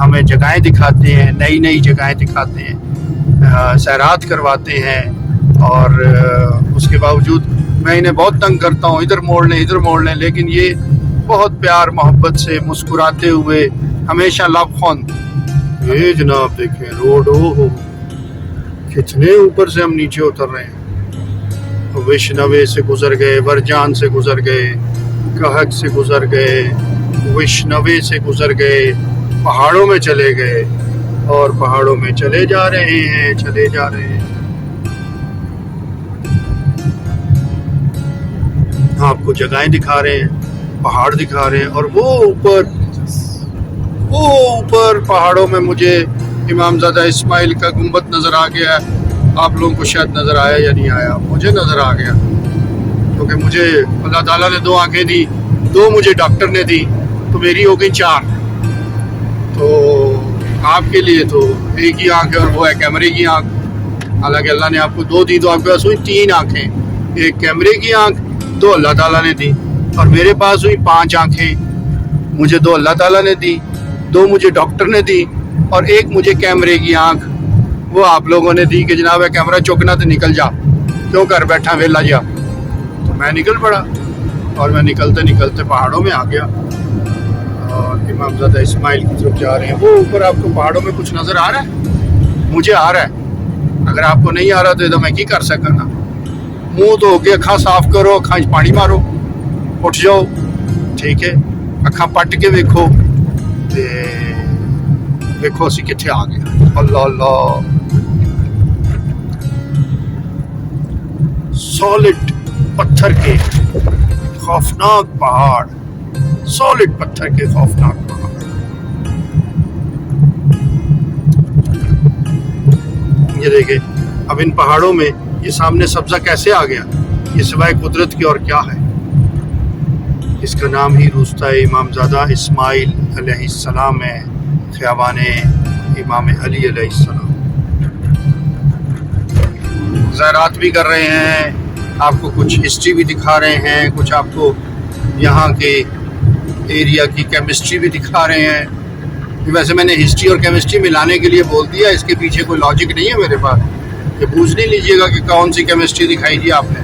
ہمیں جگہیں دکھاتے ہیں، نئی نئی جگہیں دکھاتے ہیں، سیرات کرواتے ہیں، اور اس کے باوجود میں انہیں بہت تنگ کرتا ہوں، ادھر موڑ لیں ادھر موڑ لیں، لیکن یہ بہت پیار محبت سے مسکراتے ہوئے ہمیشہ لبخند. یہ جناب دیکھیں روڈ، ہو کتنے اوپر سے ہم نیچے اتر رہے ہیں. وشنوے سے گزر گئے، ورجان سے گزر گئے، کہک سے گزر گئے، وشنوے سے گزر گئے، پہاڑوں میں چلے گئے، اور پہاڑوں میں چلے جا رہے ہیں، چلے جا رہے ہیں. آپ کو جگہیں دکھا رہے ہیں، پہاڑ دکھا رہے ہیں، اور وہ اوپر پہاڑوں میں مجھے امام زادہ اسماعیل کا گنبد نظر آ گیا. آپ لوگوں کو شاید نظر آیا یا نہیں آیا، مجھے نظر آ گیا، کیونکہ مجھے اللہ تعالیٰ نے 2 آنکھیں دی، 2 مجھے ڈاکٹر نے دی، تو میری ہو گئی 4. تو آپ کے لیے تو ایک ہی آنکھ ہے، اور وہ ہے کیمرے کی آنکھ. حالانکہ اللہ نے آپ کو 2 دی، تو آپ کے پاس ہوئی 3 آنکھیں. ایک کیمرے کی آنکھ 2 اللہ تعالیٰ نے دی، اور میرے پاس ہوئی 5 آنکھیں. مجھے 2 اللہ تعالیٰ نے دی، 2 مجھے ڈاکٹر نے دی، اور ایک مجھے کیمرے کی آنکھ وہ آپ لوگوں نے دی کہ جناب ہے کیمرہ چوکنا تو نکل جا، کیوں کر بیٹھا ویلا جا. تو میں نکل پڑا، اور میں نکلتے نکلتے پہاڑوں میں آ گیا، اور امام زادہ اسماعیل کی طرف جا رہے ہیں. وہ اوپر آپ کو پہاڑوں میں کچھ نظر آ رہا ہے؟ مجھے آ رہا ہے. اگر آپ کو نہیں آ رہا تو میں کی کر سکاں گا. منہ تو ہو کے اکھاں صاف کرو، اکھاں پانی مارو، اٹھ جاؤ، ٹھیک ہے. اکھاں پٹ کے ویکھو، دیکھو اسی کتنے آ گئے. اللہ اللہ، سالڈ پتھر کے خوفناک پہاڑ، سالڈ پتھر کے خوفناک پہاڑ. یہ دیکھیں اب ان پہاڑوں میں یہ سامنے سبزہ کیسے آ گیا، یہ سوائے قدرت کی اور کیا ہے. اس کا نام ہی روستہ امام زادہ اسماعیل علیہ السلام ہے، خیابان امام علی علیہ السلام. زیارات بھی کر رہے ہیں، آپ کو کچھ ہسٹری بھی دکھا رہے ہیں، کچھ آپ کو یہاں کے ایریا کی کیمسٹری بھی دکھا رہے ہیں. ویسے میں نے ہسٹری اور کیمسٹری ملانے کے لیے بول دیا، اس کے پیچھے کوئی لاجک نہیں ہے میرے پاس. یہ پوچھ نہیں لیجیے گا کہ کون سی کیمسٹری دکھائی تھی آپ نے.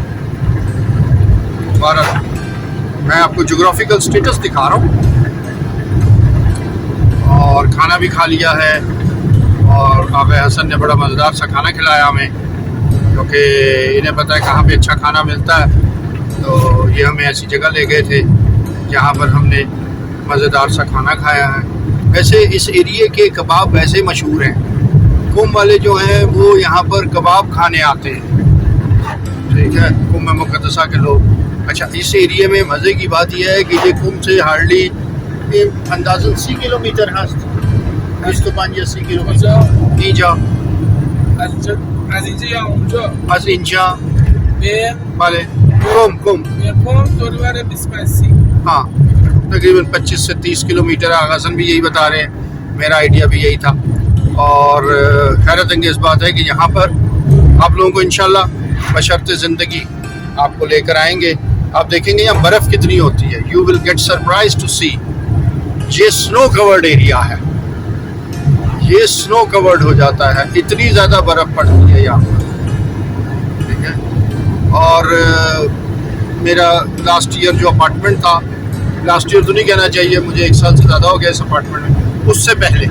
میں آپ کو جغرافیکل سٹیٹس دکھا رہا ہوں. اور کھانا بھی کھا لیا ہے، اور آقا حسن نے بڑا مزیدار سا کھانا کھلایا ہمیں، کیونکہ انہیں پتہ ہے کہاں پہ اچھا کھانا ملتا ہے. تو یہ ہمیں ایسی جگہ لے گئے تھے جہاں پر ہم نے مزیدار سا کھانا کھایا ہے. ویسے اس ایریے کے کباب ویسے مشہور ہیں، قم والے جو ہیں وہ یہاں پر کباب کھانے آتے ہیں، ٹھیک ہے، قم مقدسہ کے لوگ. اچھا، اس ایریے میں مزے کی بات یہ ہے کہ یہ قم سے ہارڈلی اندازاً 30 کلومیٹر هست. 25-30 کیلومتر اینجا. از اینجا یا اونجا؟ از اینجا به بله قم به قم دور 25-30. ہاں تقریباً 25 سے 30 کلومیٹر. آغا حسن بھی یہی بتا رہے ہیں، میرا آئیڈیا بھی یہی تھا. اور حیرت انگیز بات ہے کہ یہاں پر آپ لوگوں کو انشاءاللہ بشرط زندگی آپ کو لے کر آئیں گے. آپ دیکھیں گے یہاں برف کتنی ہوتی ہے. You will get surprised to see. یہ سنو کورڈ ایریا ہے، یہ سنو کورڈ ہو جاتا ہے، اتنی زیادہ برف پڑتی ہے یہاں پر، ٹھیک ہے. اور میرا لاسٹ ایئر جو اپارٹمنٹ تھا، لاسٹ ایئر تو نہیں کہنا چاہیے، مجھے 1 سال سے زیادہ ہو گیا اس اپارٹمنٹ میں. اس سے پہلے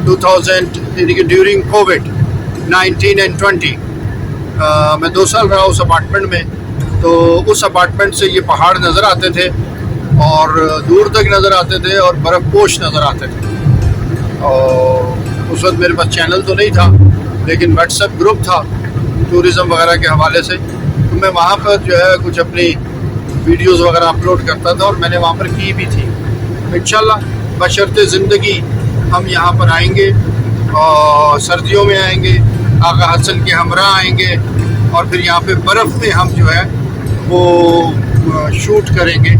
2000 یعنی کہ ڈیورنگ کووڈ 19 and 20 میں 2 سال رہا اس اپارٹمنٹ میں. تو اس اپارٹمنٹ سے یہ پہاڑ نظر آتے تھے، اور دور تک نظر آتے تھے، اور برف پوش نظر آتے تھے. اور اس وقت میرے پاس چینل تو نہیں تھا، لیکن واٹس ایپ گروپ تھا ٹورزم وغیرہ کے حوالے سے. تو میں وہاں پر جو ہے کچھ اپنی ویڈیوز وغیرہ اپلوڈ کرتا تھا، اور میں نے وہاں پر کی بھی تھی. انشاءاللہ بشرط زندگی ہم یہاں پر آئیں گے، اور سردیوں میں آئیں گے، آقا حسن کے ہمراہ آئیں گے، اور پھر یہاں پہ برف میں ہم جو ہے وہ شوٹ کریں گے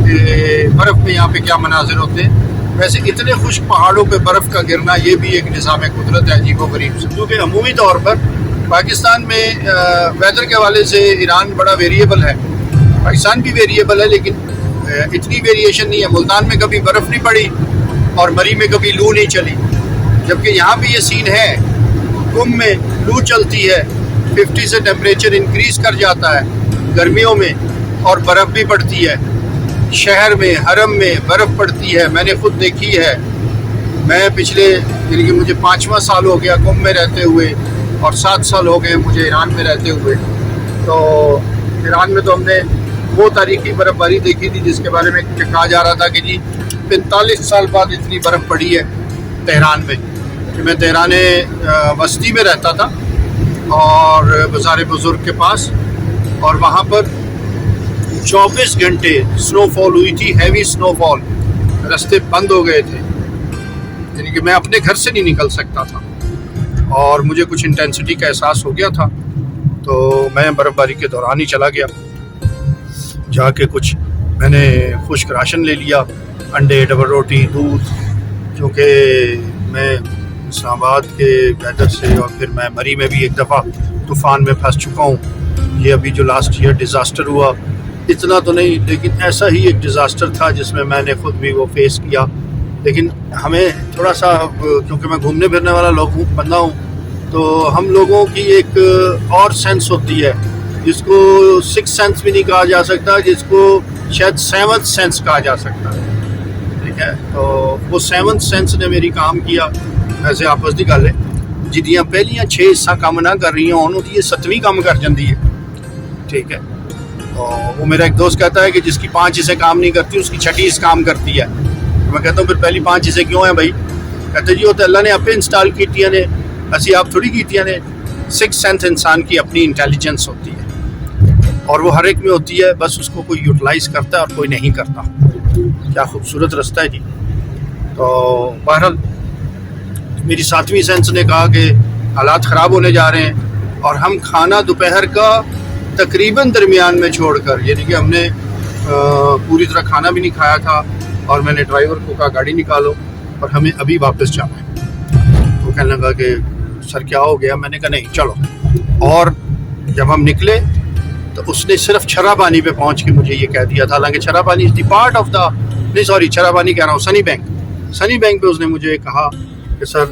کہ برف میں یہاں پہ کیا مناظر ہوتے ہیں. ویسے اتنے خشک پہاڑوں پہ برف کا گرنا یہ بھی ایک نظام قدرت ہے عجیب و غریب سے. کیونکہ عمومی طور پر پاکستان میں ویدر کے حوالے سے ایران بڑا ویریبل ہے، پاکستان بھی ویریبل ہے، لیکن اتنی ویریشن نہیں ہے. ملتان میں کبھی برف نہیں پڑی اور مری میں کبھی لو نہیں چلی، جبکہ یہاں بھی یہ سین ہے، کم میں لو چلتی ہے، 50 سے ٹیمپریچر انکریز کر جاتا ہے گرمیوں میں، اور برف بھی پڑتی ہے شہر میں، حرم میں برف پڑتی ہے، میں نے خود دیکھی ہے۔ میں پچھلے یعنی کہ مجھے 5واں سال ہو گیا قم میں رہتے ہوئے، اور 7 سال ہو گئے مجھے ایران میں رہتے ہوئے۔ تو ایران میں تو ہم نے وہ تاریخی برف باری دیکھی تھی جس کے بارے میں کہا جا رہا تھا کہ جی 45 سال بعد اتنی برف پڑی ہے تہران میں۔ کہ میں تہران وسطی میں رہتا تھا اور بازار بزرگ کے پاس، اور وہاں پر 24 گھنٹے سنو فال ہوئی تھی، ہیوی سنو فال، راستے بند ہو گئے تھے، یعنی کہ میں اپنے گھر سے نہیں نکل سکتا تھا، اور مجھے کچھ انٹینسٹی کا احساس ہو گیا تھا، تو میں برف باری کے دوران ہی چلا گیا، جا کے کچھ میں نے خشک راشن لے لیا، انڈے، ڈبل روٹی، دودھ، کیونکہ میں اسلام آباد کے ویدر سے، اور پھر میں مری میں بھی ایک دفعہ طوفان میں پھنس چکا ہوں۔ یہ ابھی جو لاسٹ ایئر ڈیزاسٹر ہوا، اتنا تو نہیں لیکن ایسا ہی ایک ڈیزاسٹر تھا جس میں میں نے خود بھی وہ فیس کیا۔ لیکن ہمیں تھوڑا سا، کیونکہ میں گھومنے پھرنے والا بندہ ہوں، تو ہم لوگوں کی ایک اور سینس ہوتی ہے جس کو 6 سینس بھی نہیں کہا جا سکتا، جس کو شاید 7 سینس کہا جا سکتا ہے، ٹھیک ہے؟ تو وہ 7 سینس نے میری کام کیا۔ ویسے آپس دی گل ہے، جدیاں پہلیاں 6 حصہ کام نہ کر رہی ہوں انہوں کی 7ویں کام کر جاندی ہے، ٹھیک ہے؟ وہ میرا ایک دوست کہتا ہے کہ جس کی 5 حصے کام نہیں کرتی اس کی 6 حصہ کام کرتی ہے۔ میں کہتا ہوں پھر پہلی 5 حصے کیوں ہیں بھائی؟ کہتے جی وہ تو اللہ نے آپ انسٹال کیتیاں نے، اسی آپ تھوڑی کیتیاں نے۔ 6 سینس انسان کی اپنی انٹیلیجنس ہوتی ہے، اور وہ ہر ایک میں ہوتی ہے، بس اس کو کوئی یوٹیلائز کرتا ہے اور کوئی نہیں کرتا۔ کیا خوبصورت رستہ ہے جی۔ تو بہرحال میری 7ویں سینس نے کہا کہ حالات خراب ہونے جا رہے ہیں، اور ہم کھانا دوپہر کا تقریباً درمیان میں چھوڑ کر، یعنی کہ ہم نے پوری طرح کھانا بھی نہیں کھایا تھا، اور میں نے ڈرائیور کو کہا گاڑی نکالو اور ہمیں ابھی واپس جانا ہے۔ وہ کہنے لگا کہ سر کیا ہو گیا؟ میں نے کہا نہیں چلو۔ اور جب ہم نکلے تو اس نے صرف چھرا پانی پہ پہنچ کے مجھے یہ کہہ دیا تھا، حالانکہ چھرا پانی از دی پارٹ آف دا، نہیں سوری چھرا پانی کہہ رہا ہوں، سنی بینک پہ اس نے مجھے کہا کہ سر